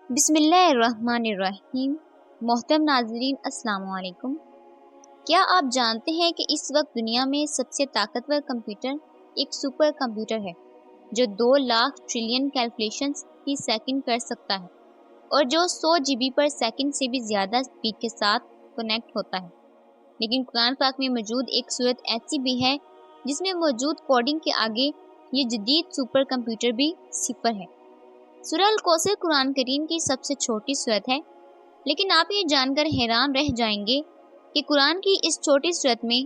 بسم اللہ الرحمن الرحیم۔ محترم ناظرین السلام علیکم۔ کیا آپ جانتے ہیں کہ اس وقت دنیا میں سب سے طاقتور کمپیوٹر ایک سپر کمپیوٹر ہے جو 2 لاکھ ٹریلین کیلکولیشنز فی سیکنڈ کر سکتا ہے اور جو 100 GB پر سیکنڈ سے بھی زیادہ سپیڈ کے ساتھ کنیکٹ ہوتا ہے۔ لیکن قرآن پاک میں موجود ایک صورت ایسی بھی ہے جس میں موجود کوڈنگ کے آگے یہ جدید سپر کمپیوٹر بھی صفر ہے۔ سورہ الکوثر قرآن کریم کی سب سے چھوٹی سورت ہے، لیکن آپ یہ جان کر حیران رہ جائیں گے کہ قرآن کی اس چھوٹی سورت میں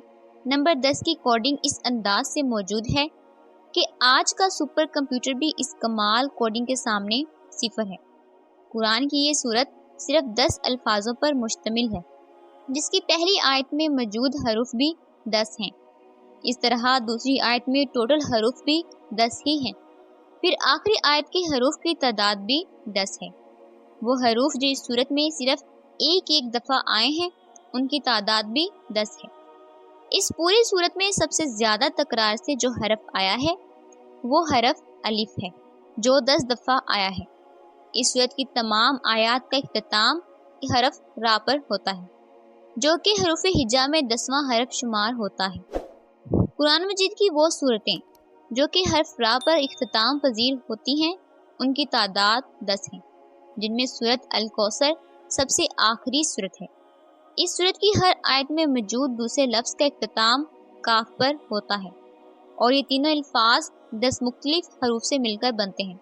نمبر 10 کی کوڈنگ اس انداز سے موجود ہے کہ آج کا سپر کمپیوٹر بھی اس کمال کوڈنگ کے سامنے صفر ہے۔ قرآن کی یہ سورت صرف 10 الفاظوں پر مشتمل ہے، جس کی پہلی آیت میں موجود حروف بھی 10 ہیں۔ اس طرح دوسری آیت میں ٹوٹل حروف بھی 10 ہی ہیں، پھر آخری آیت کے حروف کی تعداد بھی 10 ہے۔ وہ حروف جو اس صورت میں صرف ایک دفعہ آئے ہیں ان کی تعداد بھی 10 ہے۔ اس پوری صورت میں سب سے زیادہ تکرار سے جو حرف آیا ہے وہ حرف الف ہے جو 10 دفعہ آیا ہے۔ اس صورت کی تمام آیات کا اختتام حرف را پر ہوتا ہے جو کہ حروف ہجا میں 10واں حرف شمار ہوتا ہے۔ قرآن مجید کی وہ صورتیں جو کہ حرف را پر اختتام پذیر ہوتی ہیں ان کی تعداد 10 ہیں، جن میں سورۃ الکوثر سب سے آخری سورت ہے۔ اس سورت کی ہر آیت میں موجود دوسرے لفظ کا اختتام کاف پر ہوتا ہے اور یہ تینوں الفاظ 10 مختلف حروف سے مل کر بنتے ہیں۔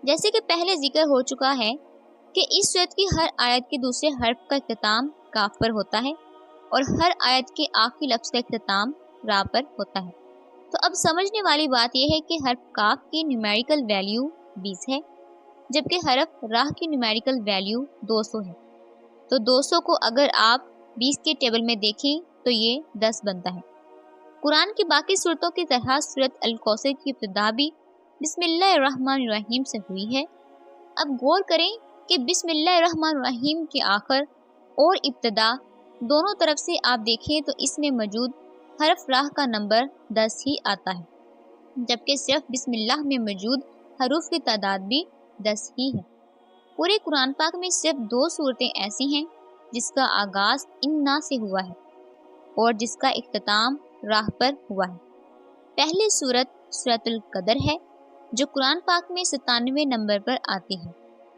جیسے کہ پہلے ذکر ہو چکا ہے کہ اس سورت کی ہر آیت کے دوسرے حرف کا اختتام کاف پر ہوتا ہے اور ہر آیت کے آخری لفظ کا اختتام را پر ہوتا ہے۔ تو اب سمجھنے والی بات یہ ہے کہ حرف کاف کی نیومیریکل ویلیو 20 ہے، جبکہ حرف راہ کی نیومیریکل ویلیو 200 ہے۔ تو 200 کو اگر آپ 20 کے ٹیبل میں دیکھیں تو یہ 10 بنتا ہے۔ قرآن کی باقی صورتوں کی طرح سورۃ الکوثر کی ابتدا بھی بسم اللہ الرحمن الرحیم سے ہوئی ہے۔ اب غور کریں کہ بسم اللہ الرحمن الرحیم کے آخر اور ابتدا دونوں طرف سے آپ دیکھیں تو اس میں موجود حرف راہ کا نمبر 10 ہی آتا ہے، جبکہ صرف بسم اللہ میں موجود حروف کی تعداد بھی 10 ہی ہے۔ پورے قرآن پاک میں صرف 2 صورتیں ایسی ہیں جس کا آغاز انا سے ہوا ہے اور جس کا اختتام راہ پر ہوا ہے۔ پہلی سورۃ القدر ہے جو قرآن پاک میں 97 نمبر پر آتی ہے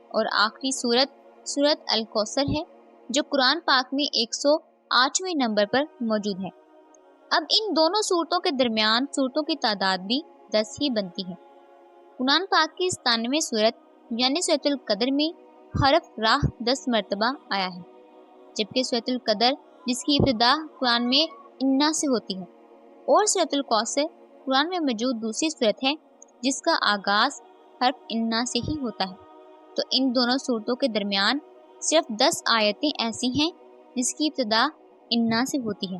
اور آخری سورۃ الکوثر ہے جو قرآن پاک میں 108ویں نمبر پر موجود ہے۔ اب ان دونوں صورتوں کے درمیان صورتوں کی تعداد بھی 10 ہی بنتی ہے۔ قرآن پاک کی 97ویں صورت یعنی سورۃ القدر میں حرف راہ 10 مرتبہ آیا ہے، جبکہ سورۃ القدر جس کی ابتدا قرآن میں انا سے ہوتی ہے اور سورۃ الکوثر قرآن میں موجود دوسری صورت ہے جس کا آغاز حرف انا سے ہی ہوتا ہے۔ تو ان دونوں صورتوں کے درمیان صرف 10 آیتیں ایسی ہیں جس کی ابتدا انا سے ہوتی ہے۔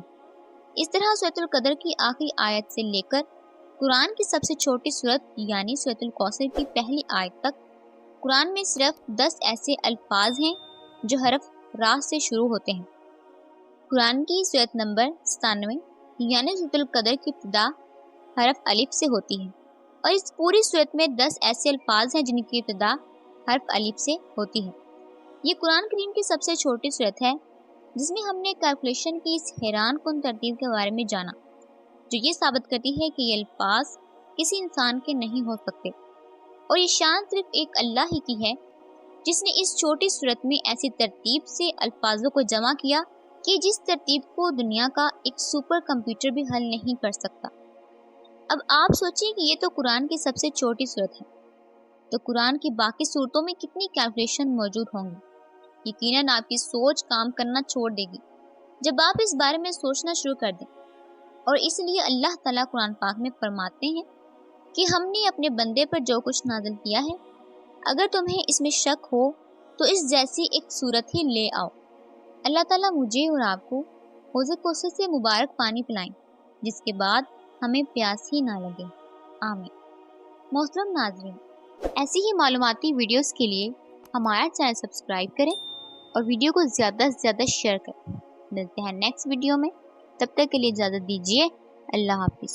اس طرح سورۃ القدر کی آخری آیت سے لے کر قرآن کی سب سے چھوٹی سورت یعنی سورۃ الکوثر کی پہلی آیت تک قرآن میں صرف 10 ایسے الفاظ ہیں جو حرف را سے شروع ہوتے ہیں۔ قرآن کی سورت نمبر 97 یعنی سورۃ القدر کی ابتدا حرف الف سے ہوتی ہے اور اس پوری سورت میں 10 ایسے الفاظ ہیں جن کی ابتدا حرف الف سے ہوتی ہے۔ یہ قرآن کریم کی سب سے چھوٹی سورت ہے جس میں ہم نے کیلکولیشن کی اس حیران کن ترتیب کے بارے میں جانا جو یہ ثابت کرتی ہے کہ یہ الفاظ کسی انسان کے نہیں ہو سکتے اور یہ شان صرف ایک اللہ ہی کی ہے جس نے اس چھوٹی صورت میں ایسی ترتیب سے الفاظوں کو جمع کیا کہ جس ترتیب کو دنیا کا ایک سپر کمپیوٹر بھی حل نہیں کر سکتا۔ اب آپ سوچیں کہ یہ تو قرآن کی سب سے چھوٹی صورت ہے، تو قرآن کی باقی صورتوں میں کتنی کیلکولیشن موجود ہوں گی۔ یقیناً آپ کی سوچ کام کرنا چھوڑ دے گی جب آپ اس بارے میں سوچنا شروع کر دیں، اور اس لیے اللہ تعالیٰ قرآن پاک میں فرماتے ہیں کہ ہم نے اپنے بندے پر جو کچھ نازل کیا ہے اگر تمہیں اس میں شک ہو تو اس جیسی ایک صورت ہی لے آؤ۔ اللہ تعالیٰ مجھے اور آپ کو حوض کوثر سے مبارک پانی پلائیں جس کے بعد ہمیں پیاس ہی نہ لگے، آمین۔ محترم ناظرین، ایسی ہی معلوماتی ویڈیوز کے لیے ہمارا چینل سبسکرائب کریں اور ویڈیو کو زیادہ سے زیادہ شیئر کریں۔ ملتے ہیں نیکسٹ ویڈیو میں، تب تک کے لیے اجازت دیجیے، اللہ حافظ۔